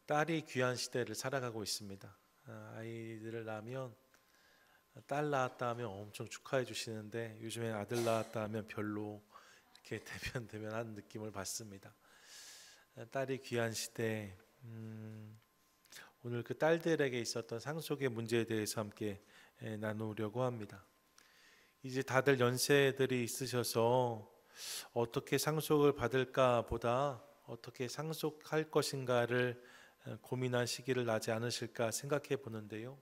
딸이 귀한 시대를 살아가고 있습니다. 아이들을 낳으면 딸 낳았다 하면 엄청 축하해 주시는데 요즘엔 아들 낳았다 하면 별로 이렇게 대면대면한 느낌을 받습니다. 딸이 귀한 시대. 오늘 그 딸들에게 있었던 상속의 문제에 대해서 함께 나누려고 합니다. 이제 다들 연세들이 있으셔서 어떻게 상속을 받을까 보다 어떻게 상속할 것인가를 고민한 시기를 나지 않으실까 생각해 보는데요.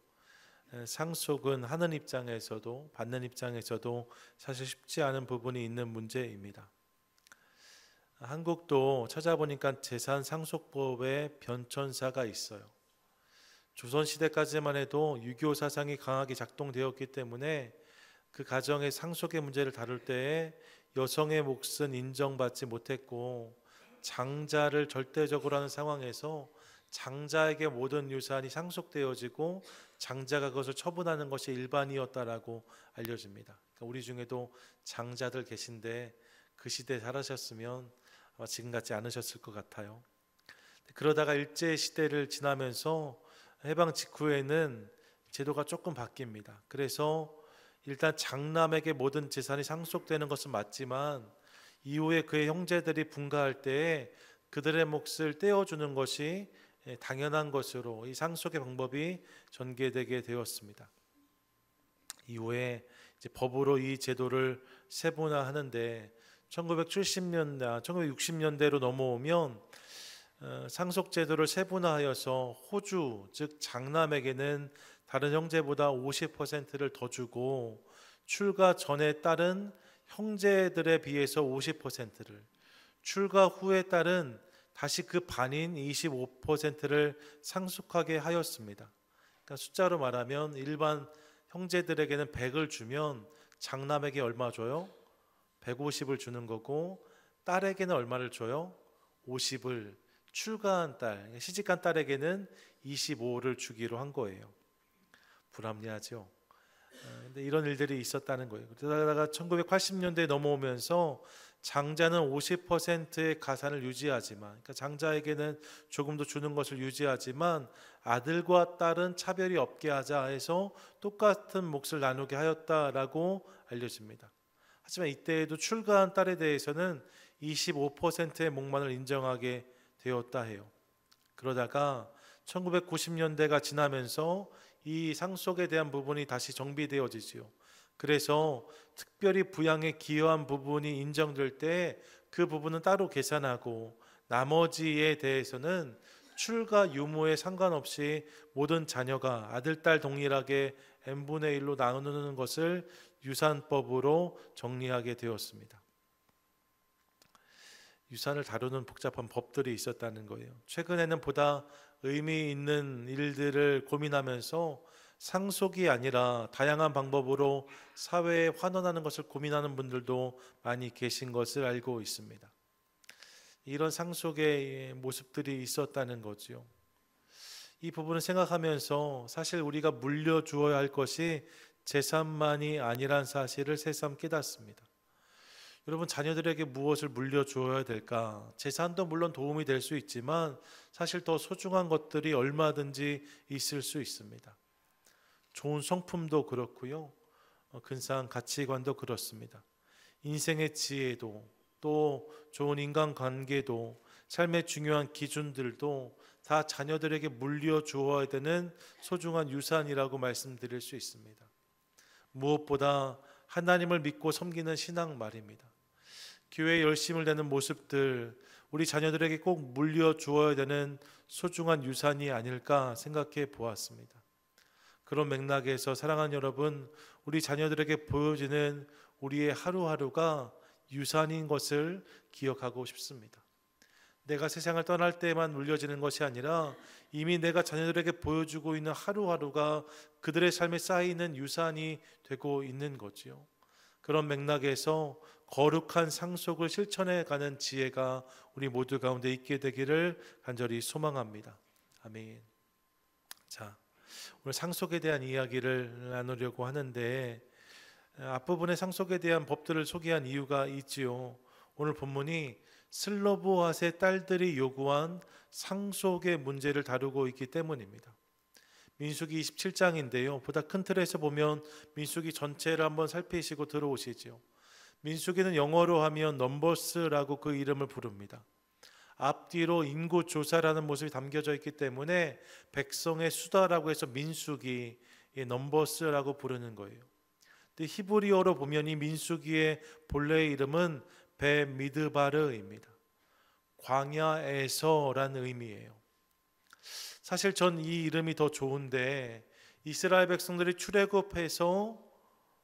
상속은 하는 입장에서도 받는 입장에서도 사실 쉽지 않은 부분이 있는 문제입니다. 한국도 찾아보니까 재산 상속법에 변천사가 있어요. 조선시대까지만 해도 유교 사상이 강하게 작동되었기 때문에 그 가정의 상속의 문제를 다룰 때에 여성의 몫은 인정받지 못했고 장자를 절대적으로 하는 상황에서 장자에게 모든 유산이 상속되어지고 장자가 그것을 처분하는 것이 일반이었다라고 알려집니다. 그러니까 우리 중에도 장자들 계신데 그 시대에 살아셨으면 아마 지금 같지 않으셨을 것 같아요. 그러다가 일제 시대를 지나면서 해방 직후에는 제도가 조금 바뀝니다. 그래서 일단 장남에게 모든 재산이 상속되는 것은 맞지만 이후에 그의 형제들이 분가할 때에 그들의 몫을 떼어주는 것이 당연한 것으로 이 상속의 방법이 전개되게 되었습니다. 이후에 이제 법으로 이 제도를 세분화하는데 1970년대, 1960년대로 넘어오면 상속 제도를 세분화하여서 호주, 즉 장남에게는 다른 형제보다 50%를 더 주고 출가 전에 딸은 형제들에 비해서 50%를, 출가 후에 딸은 다시 그 반인 25%를 상속하게 하였습니다. 그러니까 숫자로 말하면 일반 형제들에게는 100을 주면 장남에게 얼마 줘요? 150을 주는 거고 딸에게는 얼마를 줘요? 50을, 출가한 딸, 시집간 딸에게는 25를 주기로 한 거예요. 불합리하죠. 근데 이런 일들이 있었다는 거예요. 그러다가 1980년대에 넘어오면서 장자는 50%의 가산을 유지하지만, 그러니까 장자에게는 조금 더 주는 것을 유지하지만 아들과 딸은 차별이 없게 하자 해서 똑같은 몫을 나누게 하였다라고 알려집니다. 하지만 이때에도 출가한 딸에 대해서는 25%의 몫만을 인정하게 되었다 해요. 그러다가 1990년대가 지나면서 이 상속에 대한 부분이 다시 정비되어지지요. 그래서 특별히 부양에 기여한 부분이 인정될 때 그 부분은 따로 계산하고 나머지에 대해서는 출가 유무에 상관없이 모든 자녀가 아들, 딸 동일하게 n분의 1로 나누는 것을 유산법으로 정리하게 되었습니다. 유산을 다루는 복잡한 법들이 있었다는 거예요. 최근에는 보다 의미 있는 일들을 고민하면서 상속이 아니라 다양한 방법으로 사회에 환원하는 것을 고민하는 분들도 많이 계신 것을 알고 있습니다. 이런 상속의 모습들이 있었다는 거죠. 이 부분을 생각하면서 사실 우리가 물려주어야 할 것이 재산만이 아니란 사실을 새삼 깨닫습니다. 여러분, 자녀들에게 무엇을 물려주어야 될까? 재산도 물론 도움이 될 수 있지만 사실 더 소중한 것들이 얼마든지 있을 수 있습니다. 좋은 성품도 그렇고요. 근사한 가치관도 그렇습니다. 인생의 지혜도 또 좋은 인간관계도 삶의 중요한 기준들도 다 자녀들에게 물려주어야 되는 소중한 유산이라고 말씀드릴 수 있습니다. 무엇보다 하나님을 믿고 섬기는 신앙 말입니다. 교회에 열심을 내는 모습들, 우리 자녀들에게 꼭 물려주어야 되는 소중한 유산이 아닐까 생각해 보았습니다. 그런 맥락에서 사랑하는 여러분, 우리 자녀들에게 보여지는 우리의 하루하루가 유산인 것을 기억하고 싶습니다. 내가 세상을 떠날 때만 물려지는 것이 아니라 이미 내가 자녀들에게 보여주고 있는 하루하루가 그들의 삶에 쌓이는 유산이 되고 있는 거지요. 그런 맥락에서 거룩한 상속을 실천해가는 지혜가 우리 모두 가운데 있게 되기를 간절히 소망합니다. 아멘. 자, 오늘 상속에 대한 이야기를 나누려고 하는데 앞부분에 상속에 대한 법들을 소개한 이유가 있지요. 오늘 본문이 슬로브핫의 딸들이 요구한 상속의 문제를 다루고 있기 때문입니다. 민수기 27장인데요. 보다 큰 틀에서 보면 민수기 전체를 한번 살피시고 들어오시죠. 민수기는 영어로 하면 넘버스라고 그 이름을 부릅니다. 앞뒤로 인구 조사라는 모습이 담겨져 있기 때문에 백성의 수다라고 해서 민수기, 넘버스라고 부르는 거예요. 근데 히브리어로 보면 이 민수기의 본래의 이름은 베미드바르입니다. 광야에서라는 의미예요. 사실 전 이 이름이 더 좋은데, 이스라엘 백성들이 출애굽해서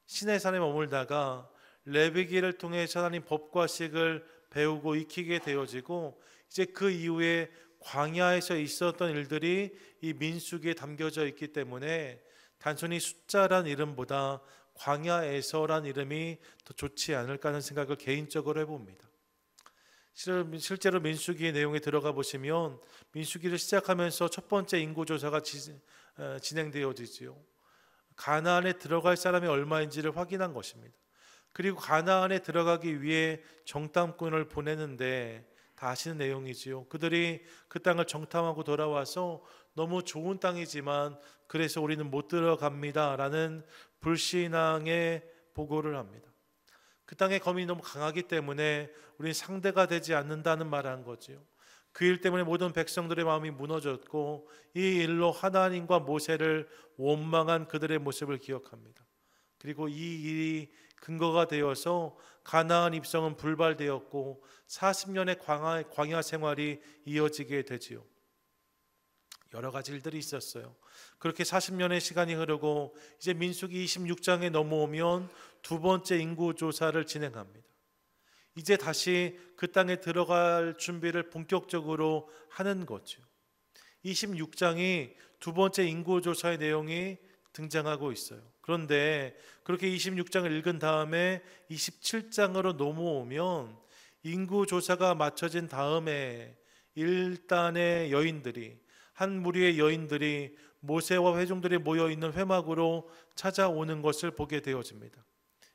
시내산에 머물다가 레위기를 통해 하나님 법과 식을 배우고 익히게 되어지고, 이제 그 이후에 광야에서 있었던 일들이 이 민수기에 담겨져 있기 때문에 단순히 숫자란 이름보다 광야에서란 이름이 더 좋지 않을까 하는 생각을 개인적으로 해봅니다. 실제로 민수기의 내용에 들어가 보시면 민수기를 시작하면서 첫 번째 인구조사가 진행되어지지요. 가나안에 들어갈 사람이 얼마인지를 확인한 것입니다. 그리고 가나안에 들어가기 위해 정탐꾼을 보내는데, 다 아시는 내용이지요. 그들이 그 땅을 정탐하고 돌아와서 너무 좋은 땅이지만 그래서 우리는 못 들어갑니다 라는 불신앙의 보고를 합니다. 그 땅의 검이 너무 강하기 때문에 우리는 상대가 되지 않는다는 말을 한 거지요. 그 일 때문에 모든 백성들의 마음이 무너졌고, 이 일로 하나님과 모세를 원망한 그들의 모습을 기억합니다. 그리고 이 일이 근거가 되어서 가나안 입성은 불발되었고 40년의 광야 생활이 이어지게 되지요. 여러 가지 일들이 있었어요. 그렇게 40년의 시간이 흐르고 이제 민수기 26장에 넘어오면 두 번째 인구조사를 진행합니다. 이제 다시 그 땅에 들어갈 준비를 본격적으로 하는 거죠. 26장이 두 번째 인구조사의 내용이 등장하고 있어요. 그런데 그렇게 26장을 읽은 다음에 27장으로 넘어오면 인구조사가 마쳐진 다음에 일단의 여인들이, 한 무리의 여인들이 모세와 회중들이 모여있는 회막으로 찾아오는 것을 보게 되어집니다.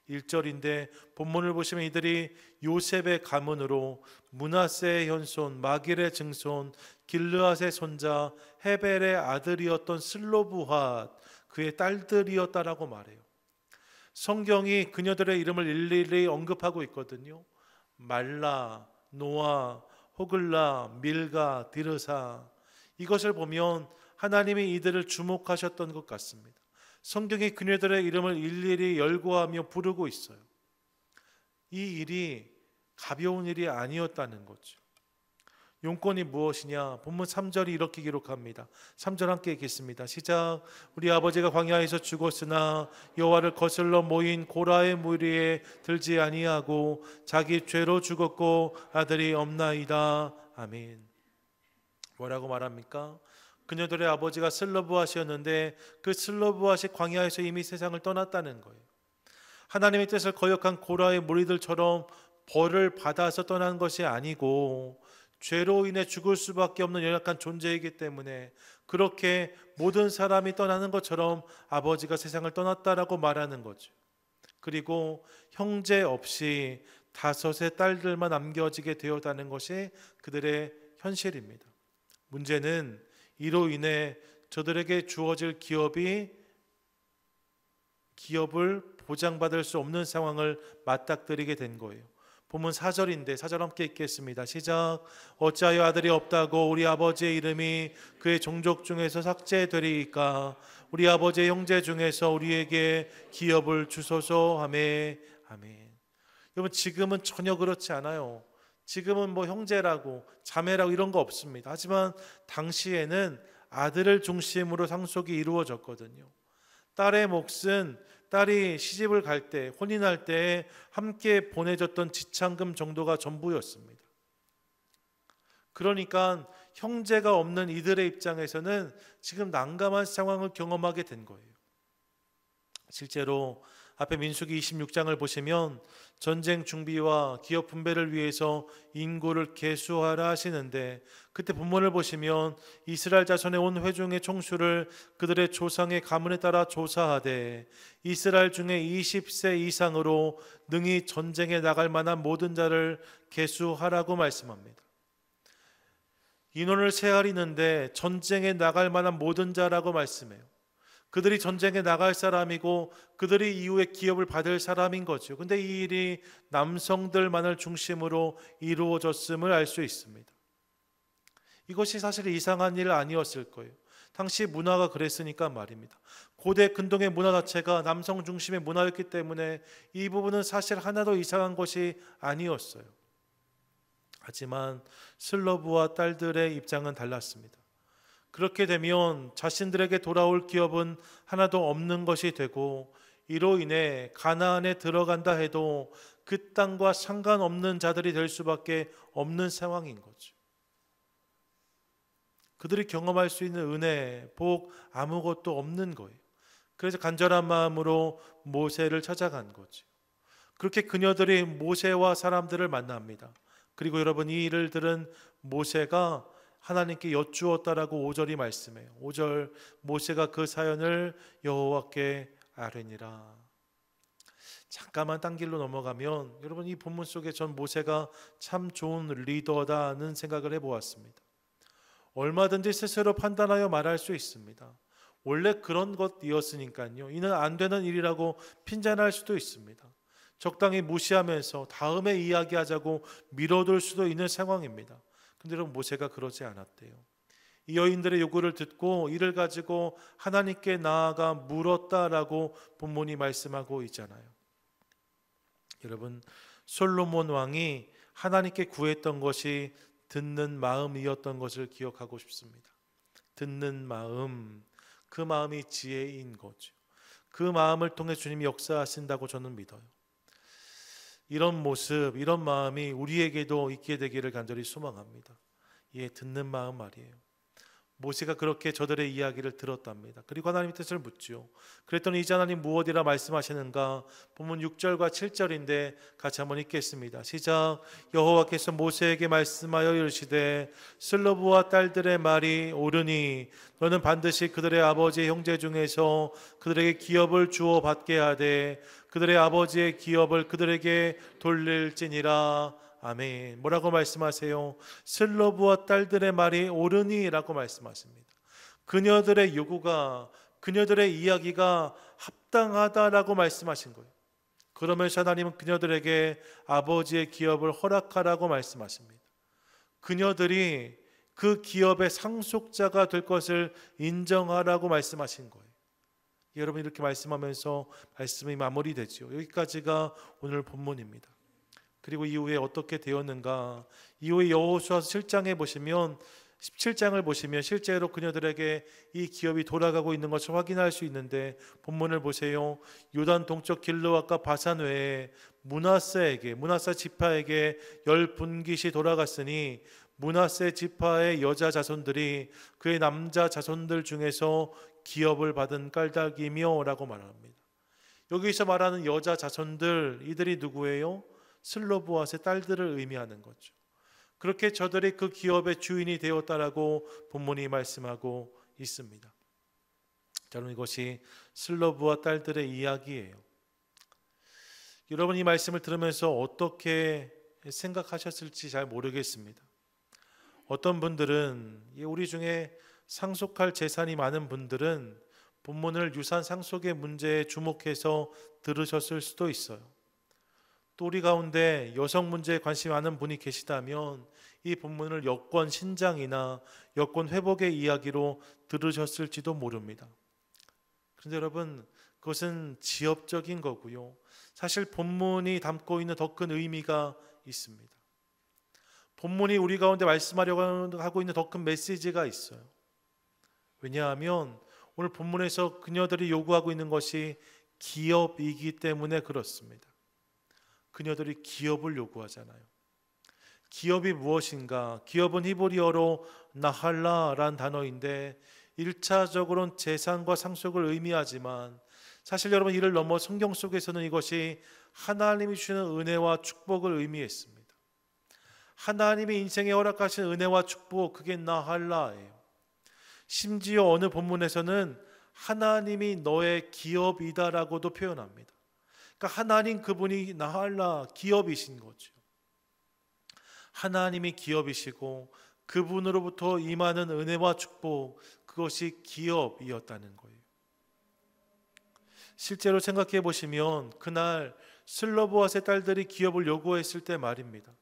1절인데 본문을 보시면 이들이 요셉의 가문으로 므낫세의 현손, 마길의 증손, 길르앗의 손자 헤벨의 아들이었던 슬로브핫, 그의 딸들이었다라고 말해요. 성경이 그녀들의 이름을 일일이 언급하고 있거든요. 말라, 노아, 호글라, 밀가, 디르사. 이것을 보면 하나님이 이들을 주목하셨던 것 같습니다. 성경이 그녀들의 이름을 일일이 열거하며 부르고 있어요. 이 일이 가벼운 일이 아니었다는 거죠. 용건이 무엇이냐? 본문 3절이 이렇게 기록합니다. 3절 함께 읽겠습니다. 시작. 우리 아버지가 광야에서 죽었으나 여호와를 거슬러 모인 고라의 무리에 들지 아니하고 자기 죄로 죽었고 아들이 없나이다. 아멘. 뭐라고 말합니까? 그녀들의 아버지가 슬로브핫이었는데 그 슬로브핫이 광야에서 이미 세상을 떠났다는 거예요. 하나님의 뜻을 거역한 고라의 무리들처럼 벌을 받아서 떠난 것이 아니고 죄로 인해 죽을 수밖에 없는 연약한 존재이기 때문에 그렇게 모든 사람이 떠나는 것처럼 아버지가 세상을 떠났다라고 말하는 거죠. 그리고 형제 없이 5의 딸들만 남겨지게 되었다는 것이 그들의 현실입니다. 문제는 이로 인해 저들에게 주어질 기업을 보장받을 수 없는 상황을 맞닥뜨리게 된 거예요. 본문 4절인데 4절 함께 읽겠습니다. 시작. 어찌하여 아들이 없다고 우리 아버지의 이름이 그의 종족 중에서 삭제되리이까? 우리 아버지의 형제 중에서 우리에게 기업을 주소서 하매. 아멘. 여러분, 지금은 전혀 그렇지 않아요. 지금은 뭐 형제라고 자매라고 이런 거 없습니다. 하지만 당시에는 아들을 중심으로 상속이 이루어졌거든요. 딸의 몫은 딸이 시집을 갈 때, 혼인할 때 함께 보내줬던 지참금 정도가 전부였습니다. 그러니까 형제가 없는 이들의 입장에서는 지금 난감한 상황을 경험하게 된 거예요. 실제로 앞에 민수기 26장을 보시면 전쟁 준비와 기업 분배를 위해서 인구를 계수하라 하시는데, 그때 본문을 보시면 이스라엘 자손의 온 회중의 총수를 그들의 조상의 가문에 따라 조사하되 이스라엘 중에 20세 이상으로 능히 전쟁에 나갈 만한 모든 자를 계수하라고 말씀합니다. 인원을 세하리는데 전쟁에 나갈 만한 모든 자라고 말씀해요. 그들이 전쟁에 나갈 사람이고 그들이 이후에 기업을 받을 사람인 거죠. 근데 이 일이 남성들만을 중심으로 이루어졌음을 알 수 있습니다. 이것이 사실 이상한 일 아니었을 거예요. 당시 문화가 그랬으니까 말입니다. 고대 근동의 문화 자체가 남성 중심의 문화였기 때문에 이 부분은 사실 하나도 이상한 것이 아니었어요. 하지만 슬러브와 딸들의 입장은 달랐습니다. 그렇게 되면 자신들에게 돌아올 기업은 하나도 없는 것이 되고, 이로 인해 가나안에 들어간다 해도 그 땅과 상관없는 자들이 될 수밖에 없는 상황인 거죠. 그들이 경험할 수 있는 은혜, 복 아무것도 없는 거예요. 그래서 간절한 마음으로 모세를 찾아간 거죠. 그렇게 그녀들이 모세와 사람들을 만납니다. 그리고 여러분, 이 일을 들은 모세가 하나님께 여쭈었다라고 5절이 말씀해요. 5절, 모세가 그 사연을 여호와께 아뢰니라. 잠깐만 딴 길로 넘어가면 여러분, 이 본문 속에 전 모세가 참 좋은 리더다는 생각을 해보았습니다. 얼마든지 스스로 판단하여 말할 수 있습니다. 원래 그런 것이었으니까요. 이는 안 되는 일이라고 핀잔할 수도 있습니다. 적당히 무시하면서 다음에 이야기하자고 미뤄둘 수도 있는 상황입니다. 근데 여러분, 모세가 그러지 않았대요. 이 여인들의 요구를 듣고 이를 가지고 하나님께 나아가 물었다라고 본문이 말씀하고 있잖아요. 여러분, 솔로몬 왕이 하나님께 구했던 것이 듣는 마음이었던 것을 기억하고 싶습니다. 듣는 마음, 그 마음이 지혜인 거죠. 그 마음을 통해 주님이 역사하신다고 저는 믿어요. 이런 모습, 이런 마음이 우리에게도 있게 되기를 간절히 소망합니다. 예, 듣는 마음 말이에요. 모세가 그렇게 저들의 이야기를 들었답니다. 그리고 하나님의 뜻을 묻죠. 그랬더니 이제 하나님 무엇이라 말씀하시는가? 본문 6절과 7절인데 같이 한번 읽겠습니다. 시작. 여호와께서 모세에게 말씀하여 이르시되 슬로브와 딸들의 말이 옳으니 너는 반드시 그들의 아버지의 형제 중에서 그들에게 기업을 주어 받게 하되 그들의 아버지의 기업을 그들에게 돌릴지니라. 아멘. 뭐라고 말씀하세요? 슬로브와 딸들의 말이 옳으니 라고 말씀하십니다. 그녀들의 요구가, 그녀들의 이야기가 합당하다라고 말씀하신 거예요. 그러면서 하나님은 그녀들에게 아버지의 기업을 허락하라고 말씀하십니다. 그녀들이 그 기업의 상속자가 될 것을 인정하라고 말씀하신 거예요. 여러분, 이렇게 말씀하면서 말씀이 마무리되죠. 여기까지가 오늘 본문입니다. 그리고 이후에 어떻게 되었는가? 이후에 여호수아 7장에 보시면 17장을 보시면 실제로 그녀들에게 이 기업이 돌아가고 있는 것을 확인할 수 있는데, 본문을 보세요. 요단 동쪽 길르앗과 바산 외에 므낫세 지파에게 10분깃이 돌아갔으니 므낫세 지파의 여자 자손들이 그의 남자 자손들 중에서 기업을 받은 깔닭이며 라고 말합니다. 여기서 말하는 여자 자손들, 이들이 누구예요? 슬로브앗의 딸들을 의미하는 거죠. 그렇게 저들이 그 기업의 주인이 되었다라고 본문이 말씀하고 있습니다. 여러분, 이것이 슬로브앗 딸들의 이야기예요. 여러분, 이 말씀을 들으면서 어떻게 생각하셨을지 잘 모르겠습니다. 어떤 분들은, 우리 중에 상속할 재산이 많은 분들은 본문을 유산 상속의 문제에 주목해서 들으셨을 수도 있어요. 또 우리 가운데 여성 문제에 관심이 많은 분이 계시다면 이 본문을 여권 신장이나 여권 회복의 이야기로 들으셨을지도 모릅니다. 그런데 여러분, 그것은 지엽적인 거고요. 사실 본문이 담고 있는 더 큰 의미가 있습니다. 본문이 우리 가운데 말씀하려고 하고 있는 더 큰 메시지가 있어요. 왜냐하면 오늘 본문에서 그녀들이 요구하고 있는 것이 기업이기 때문에 그렇습니다. 그녀들이 기업을 요구하잖아요. 기업이 무엇인가? 기업은 히브리어로 나할라란 단어인데 1차적으로는 재산과 상속을 의미하지만 사실 여러분, 이를 넘어 성경 속에서는 이것이 하나님이 주시는 은혜와 축복을 의미했습니다. 하나님이 인생에 허락하신 은혜와 축복, 그게 나할라예요. 심지어 어느 본문에서는 하나님이 너의 기업이다라고도 표현합니다. 그러니까 하나님 그분이 나할라, 기업이신 거죠. 하나님이 기업이시고 그분으로부터 임하는 은혜와 축복, 그것이 기업이었다는 거예요. 실제로 생각해 보시면 그날 슬로보앗의 딸들이 기업을 요구했을 때 말입니다.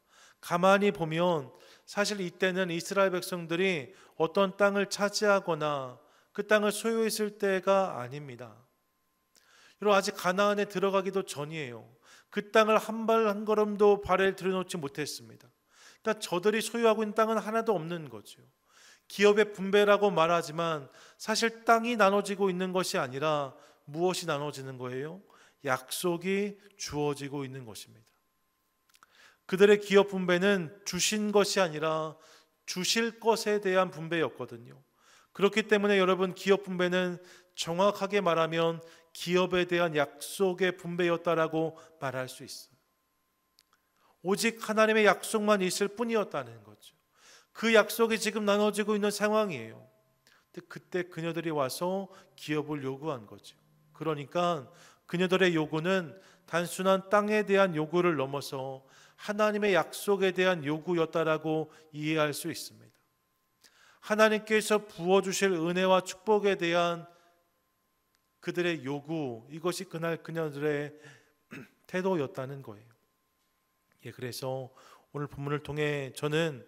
가만히 보면 사실 이때는 이스라엘 백성들이 어떤 땅을 차지하거나 그 땅을 소유했을 때가 아닙니다. 여러분, 아직 가나안에 들어가기도 전이에요. 그 땅을 한 발 한 걸음도 발을 들여놓지 못했습니다. 그러니까 저들이 소유하고 있는 땅은 하나도 없는 거죠. 기업의 분배라고 말하지만 사실 땅이 나눠지고 있는 것이 아니라 무엇이 나눠지는 거예요? 약속이 주어지고 있는 것입니다. 그들의 기업 분배는 주신 것이 아니라 주실 것에 대한 분배였거든요. 그렇기 때문에 여러분, 기업 분배는 정확하게 말하면 기업에 대한 약속의 분배였다라고 말할 수 있어요. 오직 하나님의 약속만 있을 뿐이었다는 거죠. 그 약속이 지금 나눠지고 있는 상황이에요. 근데 그때 그녀들이 와서 기업을 요구한 거죠. 그러니까 그녀들의 요구는 단순한 땅에 대한 요구를 넘어서 하나님의 약속에 대한 요구였다라고 이해할 수 있습니다. 하나님께서 부어주실 은혜와 축복에 대한 그들의 요구, 이것이 그날 그녀들의 태도였다는 거예요. 그래서 오늘 본문을 통해 저는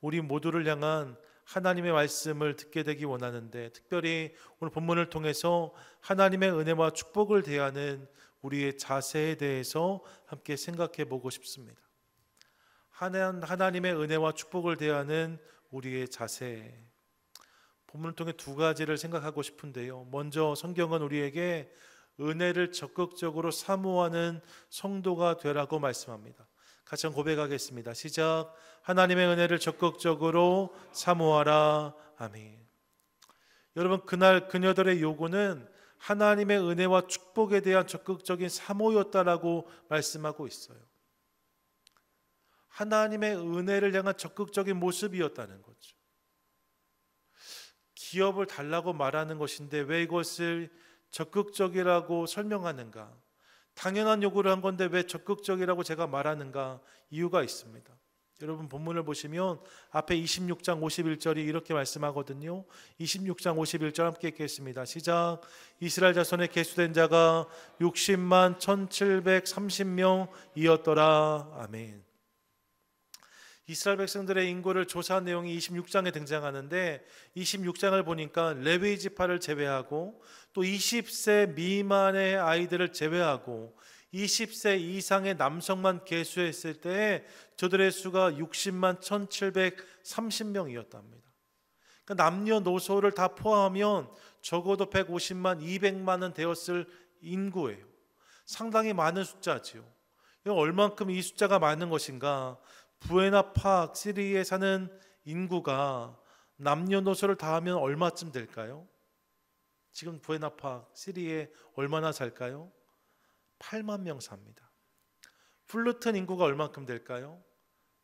우리 모두를 향한 하나님의 말씀을 듣게 되기 원하는데, 특별히 오늘 본문을 통해서 하나님의 은혜와 축복을 대하는 우리의 자세에 대해서 함께 생각해 보고 싶습니다. 하나님의 은혜와 축복을 대하는 우리의 자세, 본문을 통해 두 가지를 생각하고 싶은데요. 먼저 성경은 우리에게 은혜를 적극적으로 사모하는 성도가 되라고 말씀합니다. 같이 한번 고백하겠습니다. 시작. 하나님의 은혜를 적극적으로 사모하라. 아멘. 여러분, 그날 그녀들의 요구는 하나님의 은혜와 축복에 대한 적극적인 사모였다라고 말씀하고 있어요. 하나님의 은혜를 향한 적극적인 모습이었다는 거죠. 기업을 달라고 말하는 것인데 왜 이것을 적극적이라고 설명하는가? 당연한 요구를 한 건데 왜 적극적이라고 제가 말하는가? 이유가 있습니다. 여러분, 본문을 보시면 앞에 26장 51절이 이렇게 말씀하거든요. 26장 51절 함께 읽겠습니다. 시작. 이스라엘 자손의 계수된 자가 60만 1730명이었더라. 아멘. 이스라엘 백성들의 인구를 조사한 내용이 26장에 등장하는데, 26장을 보니까 레위 지파를 제외하고 또 20세 미만의 아이들을 제외하고 20세 이상의 남성만 계수했을 때 저들의 수가 60만 1730명이었답니다. 그러니까 남녀노소를 다 포함하면 적어도 150만 200만은 되었을 인구예요. 상당히 많은 숫자지요. 얼만큼 이 숫자가 많은 것인가? 부에나팍 시리에 사는 인구가 남녀노소를 다 하면 얼마쯤 될까요? 지금 부에나팍 시리에 얼마나 살까요? 8만 명 삽니다. 플루튼 인구가 얼만큼 될까요?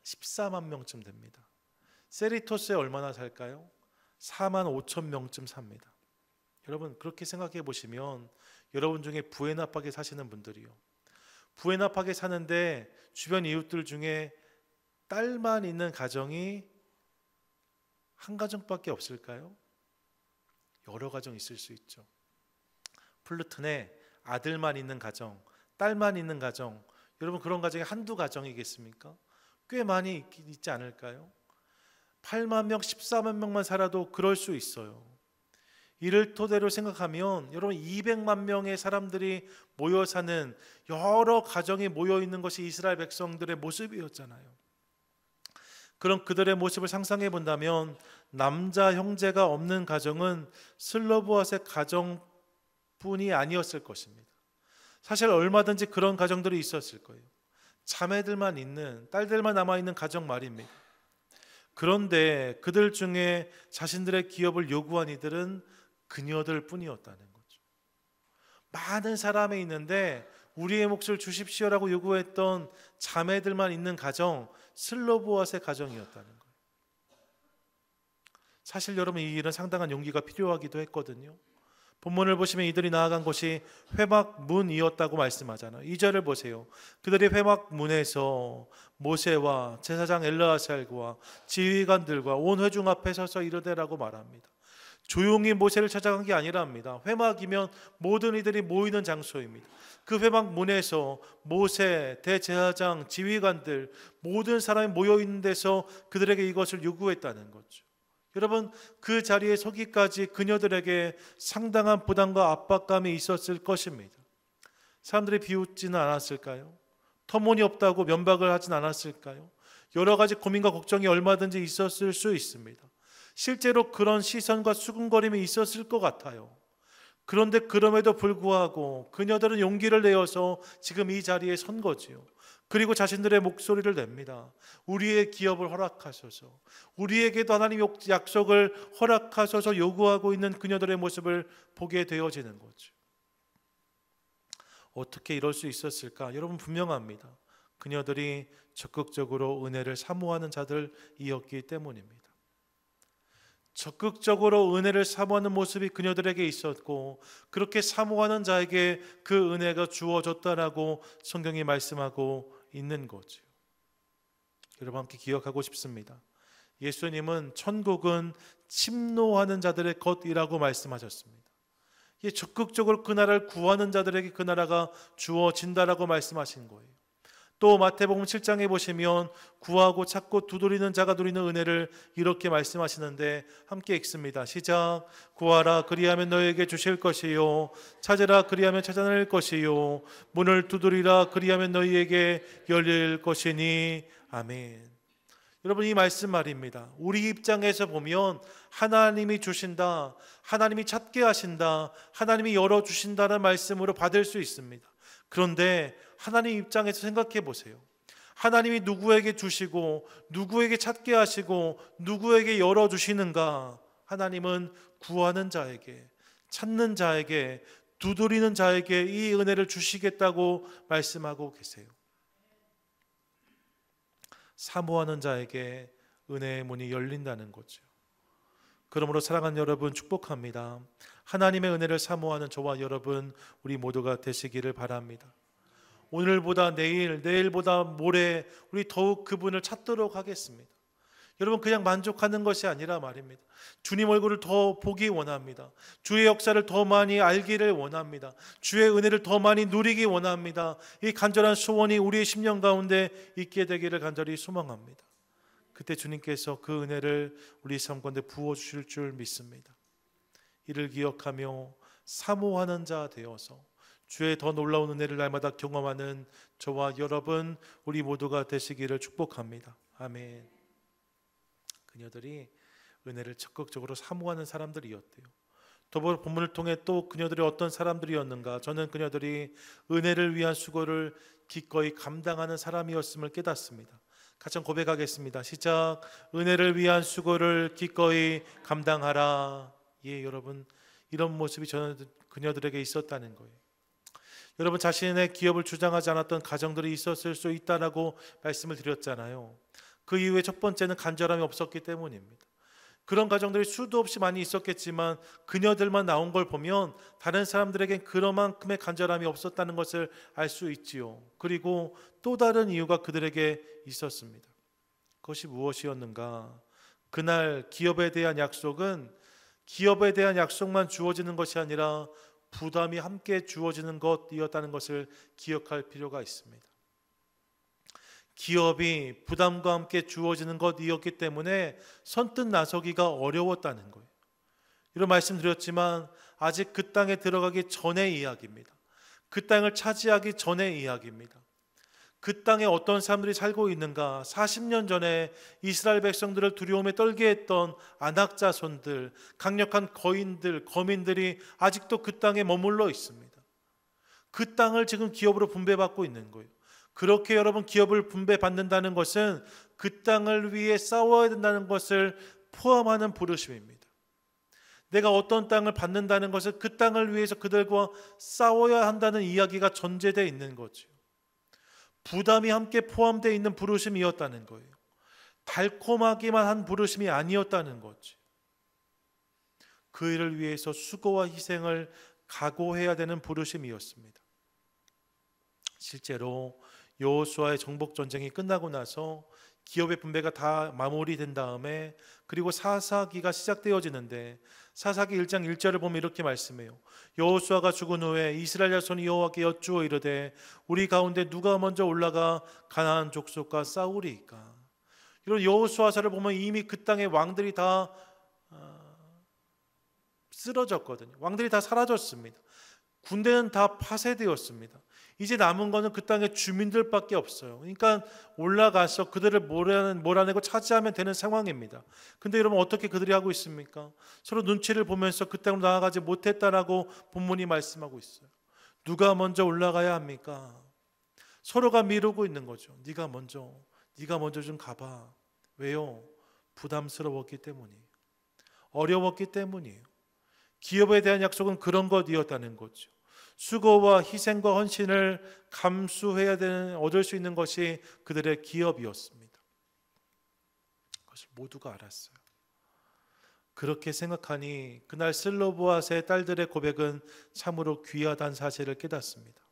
14만 명쯤 됩니다. 세리토스에 얼마나 살까요? 4만 5천 명쯤 삽니다. 여러분, 그렇게 생각해 보시면 여러분 중에 부에나팍에 사시는 분들이요, 부에나팍에 사는데 주변 이웃들 중에 딸만 있는 가정이 한 가정밖에 없을까요? 여러 가정 있을 수 있죠. 플루튼에 아들만 있는 가정, 딸만 있는 가정, 여러분 그런 가정이 한두 가정이겠습니까? 꽤 많이 있지 않을까요? 8만 명, 14만 명만 살아도 그럴 수 있어요. 이를 토대로 생각하면 여러분 200만 명의 사람들이 모여 사는, 여러 가정이 모여 있는 것이 이스라엘 백성들의 모습이었잖아요. 그럼 그들의 모습을 상상해 본다면 남자 형제가 없는 가정은 슬로보앗의 가정뿐이 아니었을 것입니다. 사실 얼마든지 그런 가정들이 있었을 거예요. 자매들만 있는, 딸들만 남아있는 가정 말입니다. 그런데 그들 중에 자신들의 기업을 요구한 이들은 그녀들 뿐이었다는 거죠. 많은 사람이 있는데 우리의 몫을 주십시오라고 요구했던 자매들만 있는 가정, 슬로보앗의 가정이었다는 거예요. 사실 여러분, 이 일은 상당한 용기가 필요하기도 했거든요. 본문을 보시면 이들이 나아간 곳이 회막문이었다고 말씀하잖아요. 2절을 보세요. 그들이 회막문에서 모세와 제사장 엘르아살과 지휘관들과 온 회중 앞에 서서 이르되라고 말합니다. 조용히 모세를 찾아간 게 아니랍니다. 회막이면 모든 이들이 모이는 장소입니다. 그 회막 문에서 모세, 대제사장, 지휘관들 모든 사람이 모여 있는 데서 그들에게 이것을 요구했다는 거죠. 여러분, 그 자리에 서기까지 그녀들에게 상당한 부담과 압박감이 있었을 것입니다. 사람들이 비웃지는 않았을까요? 터무니없다고 면박을 하진 않았을까요? 여러 가지 고민과 걱정이 얼마든지 있었을 수 있습니다. 실제로 그런 시선과 수군거림이 있었을 것 같아요. 그런데 그럼에도 불구하고 그녀들은 용기를 내어서 지금 이 자리에 선 거지요. 그리고 자신들의 목소리를 냅니다. 우리의 기업을 허락하소서, 우리에게도 하나님 약속을 허락하소서 요구하고 있는 그녀들의 모습을 보게 되어지는 거죠. 어떻게 이럴 수 있었을까? 여러분, 분명합니다. 그녀들이 적극적으로 은혜를 사모하는 자들이었기 때문입니다. 적극적으로 은혜를 사모하는 모습이 그녀들에게 있었고, 그렇게 사모하는 자에게 그 은혜가 주어졌다라고 성경이 말씀하고 있는 거죠. 여러분, 함께 기억하고 싶습니다. 예수님은 천국은 침노하는 자들의 것이라고 말씀하셨습니다. 적극적으로 그 나라를 구하는 자들에게 그 나라가 주어진다라고 말씀하신 거예요. 또 마태복음 7장에 보시면 구하고 찾고 두드리는 자가 누리는 은혜를 이렇게 말씀하시는데, 함께 읽습니다. 시작. 구하라 그리하면 너에게 주실 것이요, 찾으라 그리하면 찾아낼 것이요, 문을 두드리라 그리하면 너희에게 열릴 것이니. 아멘. 여러분, 이 말씀 말입니다. 우리 입장에서 보면 하나님이 주신다, 하나님이 찾게 하신다, 하나님이 열어주신다는 말씀으로 받을 수 있습니다. 그런데 하나님 입장에서 생각해 보세요. 하나님이 누구에게 주시고 누구에게 찾게 하시고 누구에게 열어주시는가? 하나님은 구하는 자에게, 찾는 자에게, 두드리는 자에게 이 은혜를 주시겠다고 말씀하고 계세요. 사모하는 자에게 은혜의 문이 열린다는 거죠. 그러므로 사랑하는 여러분, 축복합니다. 하나님의 은혜를 사모하는 저와 여러분, 우리 모두가 되시기를 바랍니다. 오늘보다 내일, 내일보다 모레 우리 더욱 그분을 찾도록 하겠습니다. 여러분, 그냥 만족하는 것이 아니라 말입니다. 주님 얼굴을 더 보기 원합니다. 주의 역사를 더 많이 알기를 원합니다. 주의 은혜를 더 많이 누리기 원합니다. 이 간절한 소원이 우리의 심령 가운데 있게 되기를 간절히 소망합니다. 그때 주님께서 그 은혜를 우리 삶 가운데 부어주실 줄 믿습니다. 이를 기억하며 사모하는 자 되어서 주의 더 놀라운 은혜를 날마다 경험하는 저와 여러분, 우리 모두가 되시기를 축복합니다. 아멘. 그녀들이 은혜를 적극적으로 사모하는 사람들이었대요. 더불어 본문을 통해 또 그녀들이 어떤 사람들이었는가? 저는 그녀들이 은혜를 위한 수고를 기꺼이 감당하는 사람이었음을 깨닫습니다. 같이 고백하겠습니다. 시작. 은혜를 위한 수고를 기꺼이 감당하라. 예, 여러분, 이런 모습이 저는 그녀들에게 있었다는 거예요. 여러분, 자신의 기업을 주장하지 않았던 가정들이 있었을 수 있다라고 말씀을 드렸잖아요. 그 이후에 첫 번째는 간절함이 없었기 때문입니다. 그런 가정들이 수도 없이 많이 있었겠지만 그녀들만 나온 걸 보면 다른 사람들에겐 그만큼의 간절함이 없었다는 것을 알 수 있지요. 그리고 또 다른 이유가 그들에게 있었습니다. 그것이 무엇이었는가? 그날 기업에 대한 약속은 기업에 대한 약속만 주어지는 것이 아니라 부담이 함께 주어지는 것이었다는 것을 기억할 필요가 있습니다. 기업이 부담과 함께 주어지는 것이었기 때문에 선뜻 나서기가 어려웠다는 거예요. 이런 말씀드렸지만 아직 그 땅에 들어가기 전의 이야기입니다. 그 땅을 차지하기 전의 이야기입니다. 그 땅에 어떤 사람들이 살고 있는가? 40년 전에 이스라엘 백성들을 두려움에 떨게 했던 아낙 자손들, 강력한 거인들, 거민들이 아직도 그 땅에 머물러 있습니다. 그 땅을 지금 기업으로 분배받고 있는 거예요. 그렇게 여러분, 기업을 분배받는다는 것은 그 땅을 위해 싸워야 된다는 것을 포함하는 부르심입니다. 내가 어떤 땅을 받는다는 것은 그 땅을 위해서 그들과 싸워야 한다는 이야기가 전제되어 있는 거죠. 부담이 함께 포함되어 있는 부르심이었다는 거예요. 달콤하기만 한 부르심이 아니었다는 거죠. 그 일을 위해서 수고와 희생을 각오해야 되는 부르심이었습니다. 실제로 여호수아의 정복 전쟁이 끝나고 나서 기업의 분배가 다 마무리된 다음에 그리고 사사기가 시작되어지는데 사사기 1장 1절을 보면 이렇게 말씀해요. 여호수아가 죽은 후에 이스라엘 자손이 여호와께 여쭈어 이르되 우리 가운데 누가 먼저 올라가 가나안 족속과 싸우리이까. 이런 여호수아서를 보면 이미 그 땅의 왕들이 다 쓰러졌거든요. 왕들이 다 사라졌습니다. 군대는 다 파쇄되었습니다. 이제 남은 거는 그 땅의 주민들밖에 없어요. 그러니까 올라가서 그들을 몰아내고 차지하면 되는 상황입니다. 근데 여러분 어떻게 그들이 하고 있습니까? 서로 눈치를 보면서 그 땅으로 나아가지 못했다라고 본문이 말씀하고 있어요. 누가 먼저 올라가야 합니까? 서로가 미루고 있는 거죠. 네가 먼저 좀 가봐. 왜요? 부담스러웠기 때문이에요. 어려웠기 때문이에요. 기업에 대한 약속은 그런 것이었다는 거죠. 수고와 희생과 헌신을 감수해야 되는, 얻을 수 있는 것이 그들의 기업이었습니다. 그것을 모두가 알았어요. 그렇게 생각하니 그날 슬로보앗의 딸들의 고백은 참으로 귀하다는 사실을 깨닫습니다.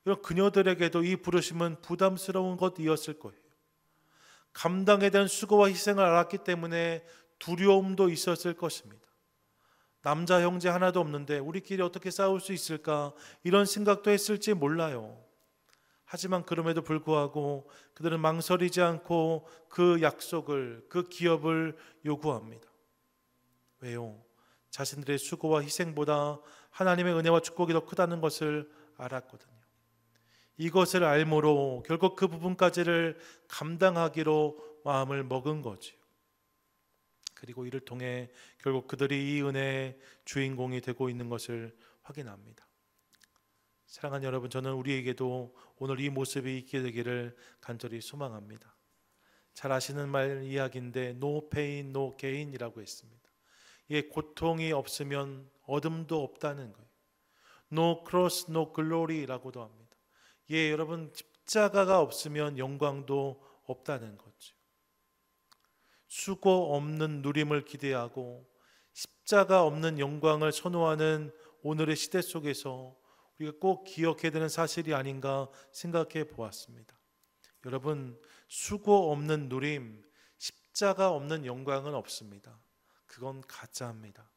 이런 그녀들에게도 이 부르심은 부담스러운 것이었을 거예요. 감당에 대한 수고와 희생을 알았기 때문에 두려움도 있었을 것입니다. 남자 형제 하나도 없는데 우리끼리 어떻게 싸울 수 있을까, 이런 생각도 했을지 몰라요. 하지만 그럼에도 불구하고 그들은 망설이지 않고 그 약속을, 그 기업을 요구합니다. 왜요? 자신들의 수고와 희생보다 하나님의 은혜와 축복이 더 크다는 것을 알았거든요. 이것을 알므로 결국 그 부분까지를 감당하기로 마음을 먹은 거지요. 그리고 이를 통해 결국 그들이 이 은혜의 주인공이 되고 있는 것을 확인합니다. 사랑하는 여러분, 저는 우리에게도 오늘 이 모습이 있게 되기를 간절히 소망합니다. 잘 아시는 말 이야기인데 No pain, no gain이라고 했습니다. 고통이 없으면 어둠도 없다는 거예요. No cross, no glory라고도 합니다. 여러분, 십자가가 없으면 영광도 없다는 거죠. 수고 없는 누림을 기대하고 십자가 없는 영광을 선호하는 오늘의 시대 속에서 우리가 꼭 기억해야 되는 사실이 아닌가 생각해 보았습니다. 여러분, 수고 없는 누림, 십자가 없는 영광은 없습니다. 그건 가짜입니다.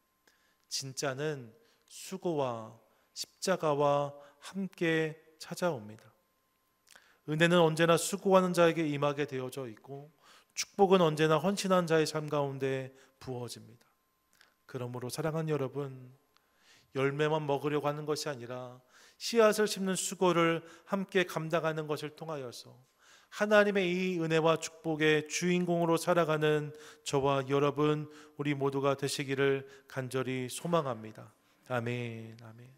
진짜는 수고와 십자가와 함께 찾아옵니다. 은혜는 언제나 수고하는 자에게 임하게 되어져 있고 축복은 언제나 헌신한 자의 삶 가운데 부어집니다. 그러므로 사랑하는 여러분, 열매만 먹으려고 하는 것이 아니라 씨앗을 심는 수고를 함께 감당하는 것을 통하여서 하나님의 이 은혜와 축복의 주인공으로 살아가는 저와 여러분, 우리 모두가 되시기를 간절히 소망합니다. 아멘, 아멘.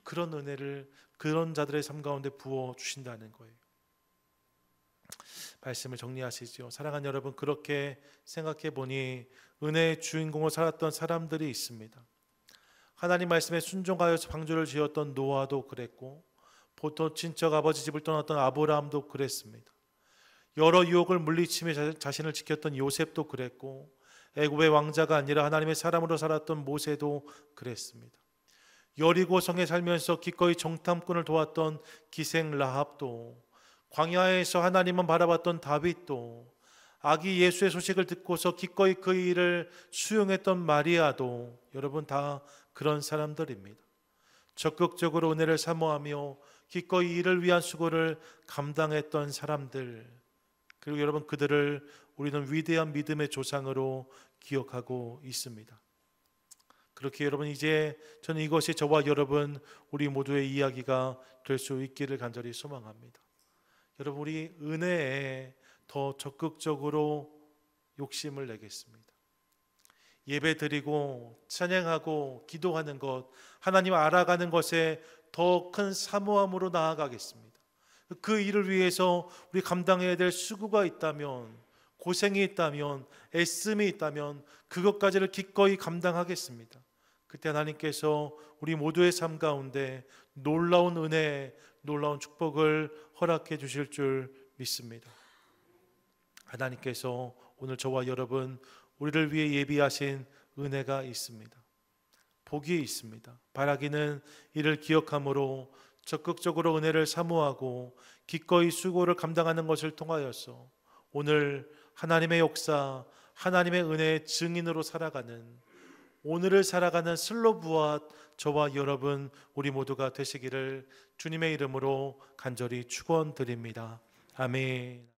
그런 은혜를 그런 자들의 삶 가운데 부어 주신다는 거예요. 말씀을 정리하시죠. 사랑하는 여러분, 그렇게 생각해 보니 은혜의 주인공으로 살았던 사람들이 있습니다. 하나님 말씀에 순종하여서 방주를 지었던 노아도 그랬고, 보통 친척 아버지 집을 떠났던 아브라함도 그랬습니다. 여러 유혹을 물리치며 자신을 지켰던 요셉도 그랬고, 애굽의 왕자가 아니라 하나님의 사람으로 살았던 모세도 그랬습니다. 여리고성에 살면서 기꺼이 정탐꾼을 도왔던 기생 라합도, 광야에서 하나님만 바라봤던 다윗도, 아기 예수의 소식을 듣고서 기꺼이 그 일을 수용했던 마리아도, 여러분 다 그런 사람들입니다. 적극적으로 은혜를 사모하며 기꺼이 이를 위한 수고를 감당했던 사람들, 그리고 여러분 그들을 우리는 위대한 믿음의 조상으로 기억하고 있습니다. 그렇게 여러분, 이제 저는 이것이 저와 여러분 우리 모두의 이야기가 될 수 있기를 간절히 소망합니다. 여러분, 우리 은혜에 더 적극적으로 욕심을 내겠습니다. 예배드리고 찬양하고 기도하는 것, 하나님 알아가는 것에 더 큰 사모함으로 나아가겠습니다. 그 일을 위해서 우리 감당해야 될 수고가 있다면, 고생이 있다면, 애씀이 있다면 그것까지를 기꺼이 감당하겠습니다. 그때 하나님께서 우리 모두의 삶 가운데 놀라운 은혜, 놀라운 축복을 허락해 주실 줄 믿습니다. 하나님께서 오늘 저와 여러분, 우리를 위해 예비하신 은혜가 있습니다. 복이 있습니다. 바라기는 이를 기억함으로 적극적으로 은혜를 사모하고 기꺼이 수고를 감당하는 것을 통하여서 오늘 하나님의 역사, 하나님의 은혜의 증인으로 살아가는, 오늘을 살아가는 슬로브와 저와 여러분 우리 모두가 되시기를 주님의 이름으로 간절히 축원드립니다. 아멘.